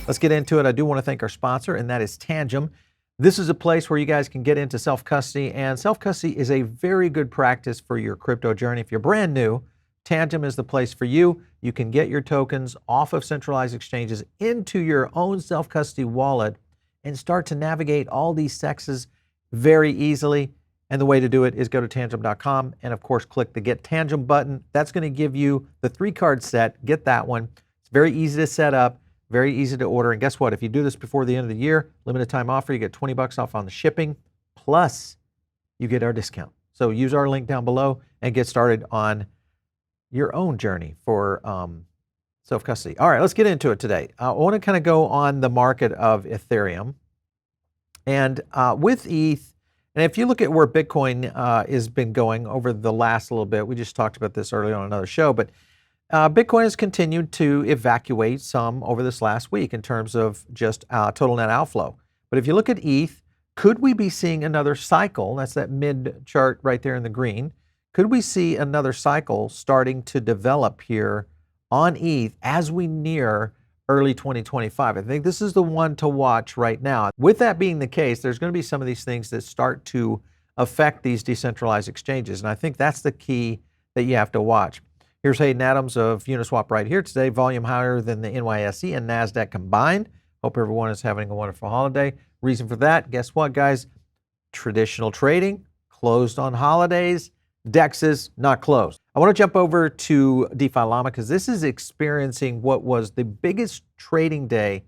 Let's get into it. I do want to thank our sponsor, and that is Tangem. This is a place where you guys can get into self-custody, and self-custody is a very good practice for your crypto journey. If you're brand new, Tangem is the place for you. You can get your tokens off of centralized exchanges into your own self-custody wallet and start to navigate all these CEXs very easily. And the way to do it is go to tangem.com and, of course, click the Get Tangem button. That's going to give you the 3-card set. Get that one. It's very easy to set up, very easy to order. And guess what? If you do this before the end of the year, limited time offer, you get 20 bucks off on the shipping, plus you get our discount. So use our link down below and get started on your own journey for self-custody. All right, let's get into it today. I want to kind of go on the market of Ethereum. And with ETH, and if you look at where Bitcoin has been going over the last little bit, we just talked about this earlier on another show, but Bitcoin has continued to evacuate some over this last week in terms of just total net outflow. But if you look at ETH, could we be seeing another cycle? That's that mid chart right there in the green. Could we see another cycle starting to develop here on ETH as we near early 2025? I think this is the one to watch right now. With that being the case, there's going to be some of these things that start to affect these decentralized exchanges. And I think that's the key that you have to watch. Here's Hayden Adams of Uniswap right here today. Volume higher than the NYSE and NASDAQ combined. Hope everyone is having a wonderful holiday. Reason for that, guess what, guys? Traditional trading closed on holidays. DEXs not closed. I want to jump over to DeFi Llama because this is experiencing what was the biggest trading day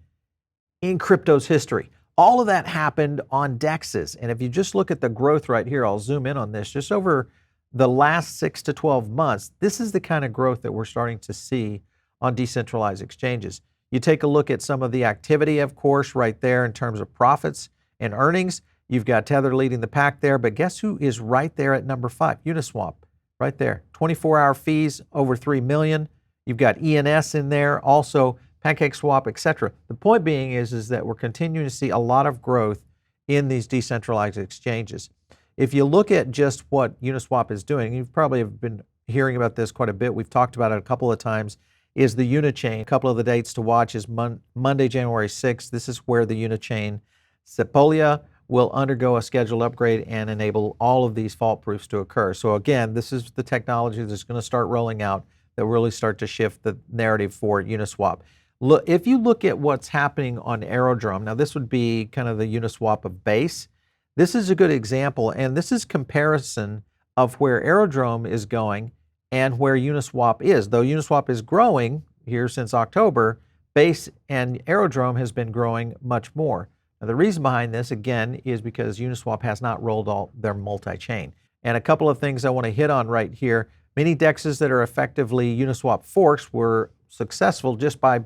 in crypto's history. All of that happened on DEXs. And if you just look at the growth right here, I'll zoom in on this, just over the last 6 to 12 months, this is the kind of growth that we're starting to see on decentralized exchanges. You take a look at some of the activity, of course, right there in terms of profits and earnings. You've got Tether leading the pack there, but guess who is right there at number 5? Uniswap, right there. 24-hour fees, over 3 million. You've got ENS in there, also PancakeSwap, etc. The point being is that we're continuing to see a lot of growth in these decentralized exchanges. If you look at just what Uniswap is doing, you probably have been hearing about this quite a bit. We've talked about it a couple of times, is the Unichain. A couple of the dates to watch is Monday, January 6th. This is where the Unichain Sepolia will undergo a scheduled upgrade and enable all of these fault proofs to occur. So again, this is the technology that's going to start rolling out that will really start to shift the narrative for Uniswap. Look, if you look at what's happening on Aerodrome, now this would be kind of the Uniswap of base. This is a good example, and this is comparison of where Aerodrome is going and where Uniswap is. Though Uniswap is growing here since October, base and Aerodrome has been growing much more. Now, the reason behind this, again, is because Uniswap has not rolled out their multi-chain. And a couple of things I want to hit on right here. Many DEXs that are effectively Uniswap forks were successful just by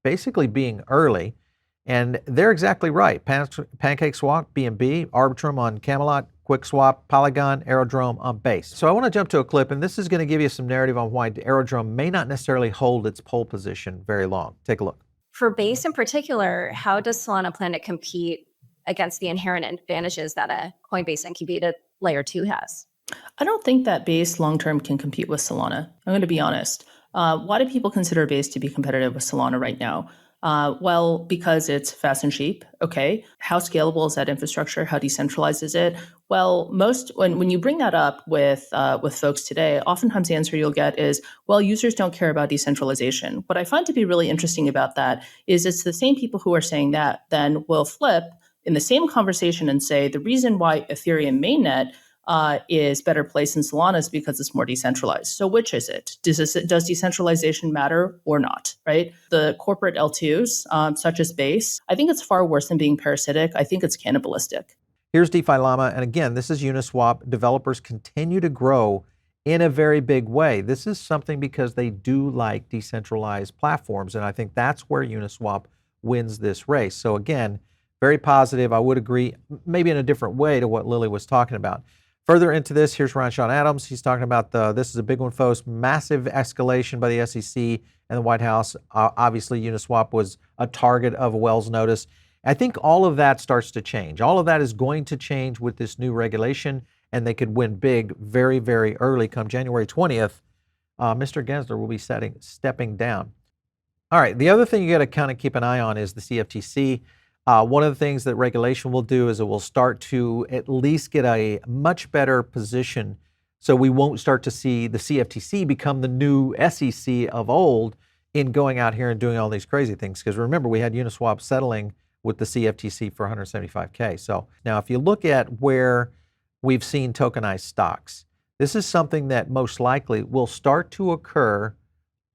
basically being early. And they're exactly right. PancakeSwap, BNB, Arbitrum on Camelot, QuickSwap, Polygon, Aerodrome on Base. So I want to jump to a clip, and this is going to give you some narrative on why Aerodrome may not necessarily hold its pole position very long. Take a look. For Base in particular, how does Solana plan to compete against the inherent advantages that a Coinbase incubated layer 2 has? I don't think that Base long-term can compete with Solana. I'm going to be honest. Why do people consider Base to be competitive with Solana right now? Well, because it's fast and cheap. Okay. How scalable is that infrastructure? How decentralized is it? Well, when you bring that up with folks today, oftentimes the answer you'll get is, well, users don't care about decentralization. What I find to be really interesting about that is it's the same people who are saying that then will flip in the same conversation and say the reason why Ethereum mainnet is better placed in Solana is because it's more decentralized. So which is it? Does decentralization matter or not, right? The corporate L2s, such as Base, I think it's far worse than being parasitic. I think it's cannibalistic. Here's DeFi Llama, and again, this is Uniswap. Developers continue to grow in a very big way. This is something because they do like decentralized platforms, and I think that's where Uniswap wins this race. So again, very positive. I would agree, maybe in a different way to what Lily was talking about. Further into this, here's Ron Sean Adams. He's talking about this is a big one, folks, massive escalation by the SEC and the White House. Obviously, Uniswap was a target of a Wells notice. I think all of that starts to change. All of that is going to change with this new regulation, and they could win big very, very early. Come January 20th, Mr. Gensler will be stepping down. All right, the other thing you got to kind of keep an eye on is the CFTC. One of the things that regulation will do is it will start to at least get a much better position, so we won't start to see the CFTC become the new SEC of old in going out here and doing all these crazy things. Because remember, we had Uniswap settling with the CFTC for 175K. So now if you look at where we've seen tokenized stocks, this is something that most likely will start to occur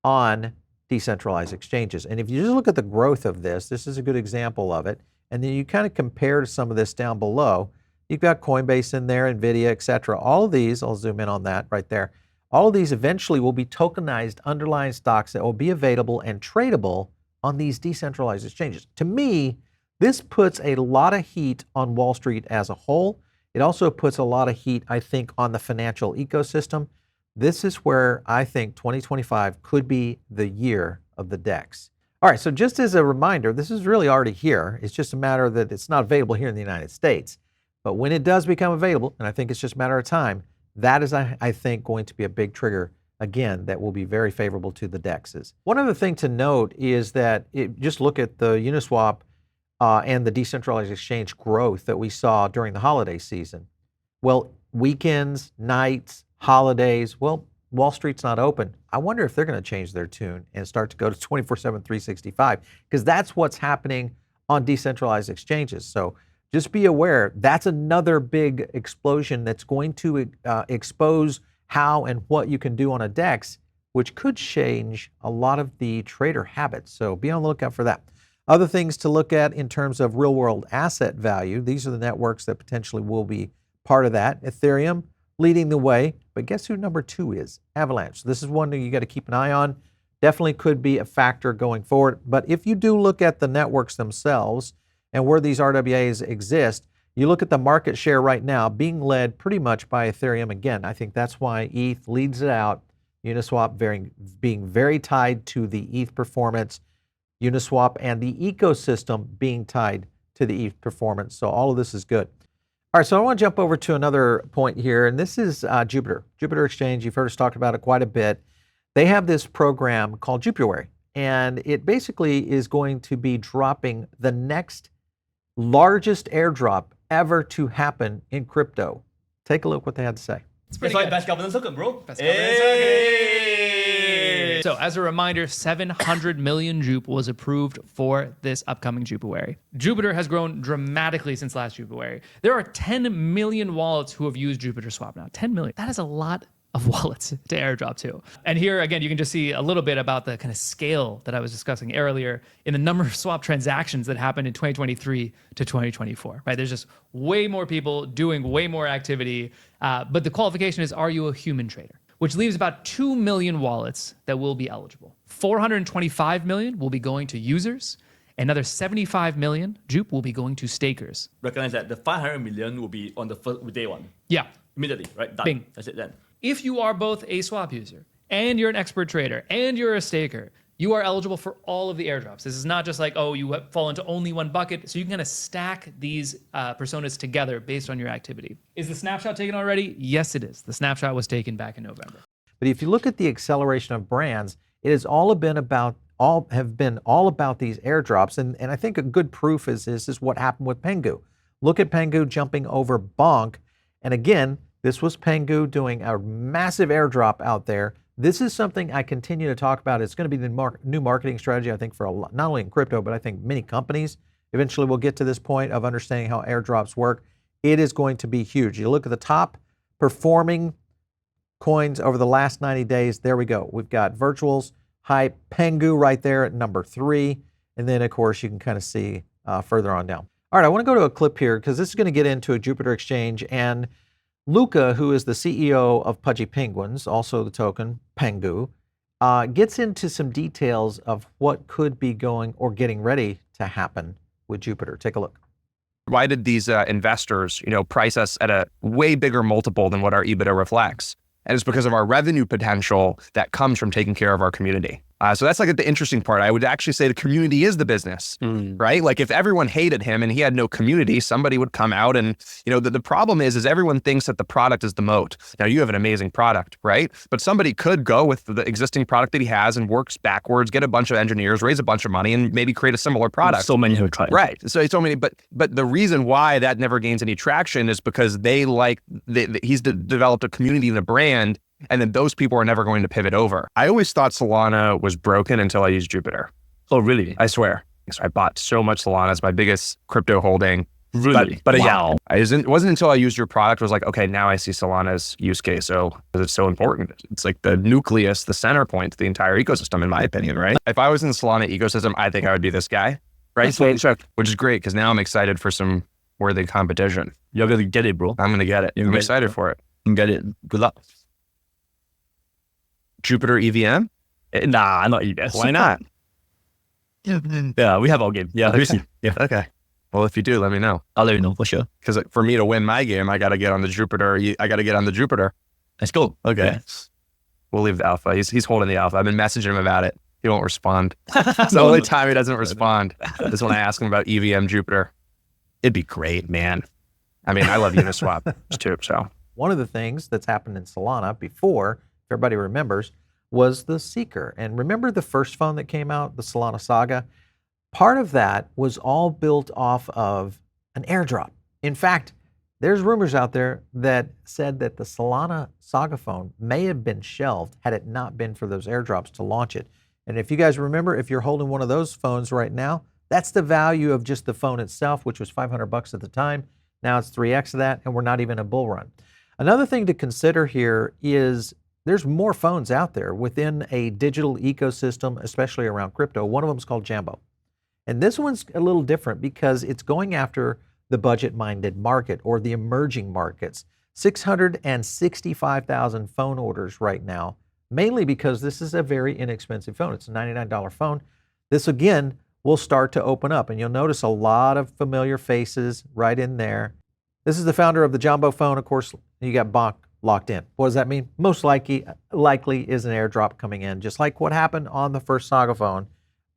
on decentralized exchanges. And if you just look at the growth of this is a good example of it. And then you kind of compare to some of this down below. You've got Coinbase in there, NVIDIA, et cetera. All of these, I'll zoom in on that right there. All of these eventually will be tokenized underlying stocks that will be available and tradable on these decentralized exchanges. To me, this puts a lot of heat on Wall Street as a whole. It also puts a lot of heat, I think, on the financial ecosystem. This is where I think 2025 could be the year of the DEX. All right, so just as a reminder, this is really already here. It's just a matter that it's not available here in the United States. But when it does become available, and I think it's just a matter of time, that is, I think, going to be a big trigger, again, that will be very favorable to the DEXs. One other thing to note is that just look at the Uniswap and the decentralized exchange growth that we saw during the holiday season. Well, weekends, nights, holidays, well, Wall Street's not open. I wonder if they're going to change their tune and start to go to 24/7, 365, because that's what's happening on decentralized exchanges. So just be aware, that's another big explosion that's going to expose how and what you can do on a DEX, which could change a lot of the trader habits. So be on the lookout for that. Other things to look at in terms of real world asset value, these are the networks that potentially will be part of that. Ethereum leading the way, but guess who number 2 is? Avalanche. This is one that you got to keep an eye on. Definitely could be a factor going forward. But if you do look at the networks themselves and where these RWAs exist, you look at the market share right now being led pretty much by Ethereum. Again, I think that's why ETH leads it out. Uniswap being very tied to the ETH performance. Uniswap and the ecosystem being tied to the ETH performance. So all of this is good. All right, so I want to jump over to another point here, and this is JUPiter Exchange. You've heard us talk about it quite a bit. They have this program called JUPuary, and it basically is going to be dropping the next largest airdrop ever to happen in crypto. Take a look what they had to say. It's like best governance token, bro. Best governance token. So as a reminder, 700 million Jup was approved for this upcoming JUPuary. Jupiter has grown dramatically since last JUPuary. There are 10 million wallets who have used Jupiter Swap now. 10 million. That is a lot of wallets to airdrop to. And here, again, you can just see a little bit about the kind of scale that I was discussing earlier in the number of swap transactions that happened in 2023 to 2024, right? There's just way more people doing way more activity. But the qualification is, are you a human trader? Which leaves about 2 million wallets that will be eligible. 425 million will be going to users. Another 75 million Jup will be going to stakers. Recognize that the 500 million will be on the first day one. Yeah. Immediately, right? Done. Bing. That's it then. If you are both a swap user and you're an expert trader and you're a staker, you are eligible for all of the airdrops. This is not just like, oh, you fall into only one bucket. So you can kind of stack these personas together based on your activity. Is the snapshot taken already? Yes, it is. The snapshot was taken back in November. But if you look at the acceleration of brands, it has all been about these airdrops. And I think a good proof is what happened with PENGU. Look at PENGU jumping over Bonk. And again, this was PENGU doing a massive airdrop out there. This is something I continue to talk about. It's going to be the new marketing strategy, I think, for not only in crypto, but I think many companies eventually will get to this point of understanding how airdrops work. It is going to be huge. You look at the top performing coins over the last 90 days. There we go. We've got Virtuals, Hype, PENGU right there at number 3. And then, of course, you can kind of see further on down. All right, I want to go to a clip here because this is going to get into a JUPiter Exchange. And Luca, who is the CEO of Pudgy Penguins, also the token, PENGU, gets into some details of what could be going or getting ready to happen with JUPiter. Take a look. Why did these investors, price us at a way bigger multiple than what our EBITDA reflects? And it's because of our revenue potential that comes from taking care of our community. So that's like the interesting part. I would actually say the community is the business, right? Like if everyone hated him and he had no community, somebody would come out and, the problem is everyone thinks that the product is the moat. Now you have an amazing product, right? But somebody could go with the existing product that he has and works backwards, get a bunch of engineers, raise a bunch of money, and maybe create a similar product. So many have tried. Right. So many, but the reason why that never gains any traction is because he's developed a community and a brand, and then those people are never going to pivot over. I always thought Solana was broken until I used Jupiter. Oh, really? I swear. So I bought so much Solana. It's my biggest crypto holding. Really? But wow. It wasn't until I used your product, I was like, okay, now I see Solana's use case. So, because it's so important. It's like the nucleus, the center point to the entire ecosystem, in my opinion, right? If I was in the Solana ecosystem, I think I would be this guy, right? Which is great, because now I'm excited for some worthy competition. You're going to get it, bro. I'm going to get it. I'm excited for it. Get it. Good luck. Jupiter EVM? Nah, not EVS. Why not? Yeah, we have our game. Yeah, Okay. we'll see. Yeah. Okay. Well, if you do, let me know. I'll let you know for sure. Because for me to win my game, I got to get on the Jupiter. I got to get on the Jupiter. Let's go. Okay. Yeah. We'll leave the alpha. He's holding the alpha. I've been messaging him about it. He won't respond. It's the only time he doesn't respond is when I ask him about EVM Jupiter. It'd be great, man. I mean, I love Uniswap too, so. One of the things that's happened in Solana before, if everybody remembers, was the Seeker. And remember the first phone that came out, the Solana Saga? Part of that was all built off of an airdrop. In fact, there's rumors out there that said that the Solana Saga phone may have been shelved had it not been for those airdrops to launch it. And if you guys remember, if you're holding one of those phones right now, that's the value of just the phone itself, which was $500 at the time. Now it's 3x of that, and we're not even a bull run. Another thing to consider here is there's more phones out there within a digital ecosystem, especially around crypto. One of them is called Jambo. And this one's a little different because it's going after the budget-minded market or the emerging markets. 665,000 phone orders right now, mainly because this is a very inexpensive phone. It's a $99 phone. This, again, will start to open up, and you'll notice a lot of familiar faces right in there. This is the founder of the Jambo phone. Of course, you got Bonk locked in. What does that mean? Most likely is an airdrop coming in, just like what happened on the first Saga phone.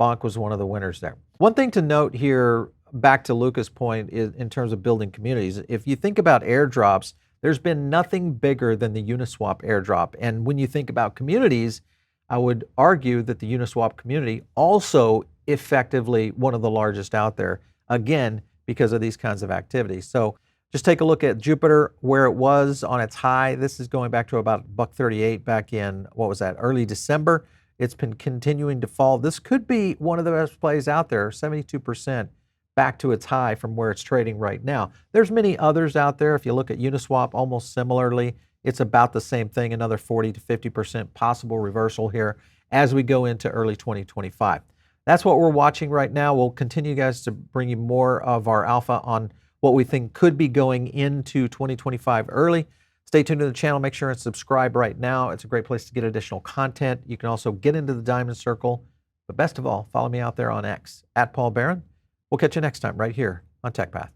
Bonk was one of the winners there. One thing to note here, back to Luca's point, is in terms of building communities, if you think about airdrops, there's been nothing bigger than the Uniswap airdrop. And when you think about communities, I would argue that the Uniswap community also effectively one of the largest out there, again, because of these kinds of activities. So just take a look at Jupiter, where it was on its high. This is going back to about $1.38 back in, what was that, early December. It's been continuing to fall. This could be one of the best plays out there, 72% back to its high from where it's trading right now. There's many others out there. If you look at Uniswap, almost similarly, it's about the same thing, another 40 to 50% possible reversal here as we go into early 2025. That's what we're watching right now. We'll continue, guys, to bring you more of our alpha on what we think could be going into 2025 early. Stay tuned to the channel. Make sure and subscribe right now. It's a great place to get additional content. You can also get into the Diamond Circle. But best of all, follow me out there on X, @Paul Barron. We'll catch you next time right here on TechPath.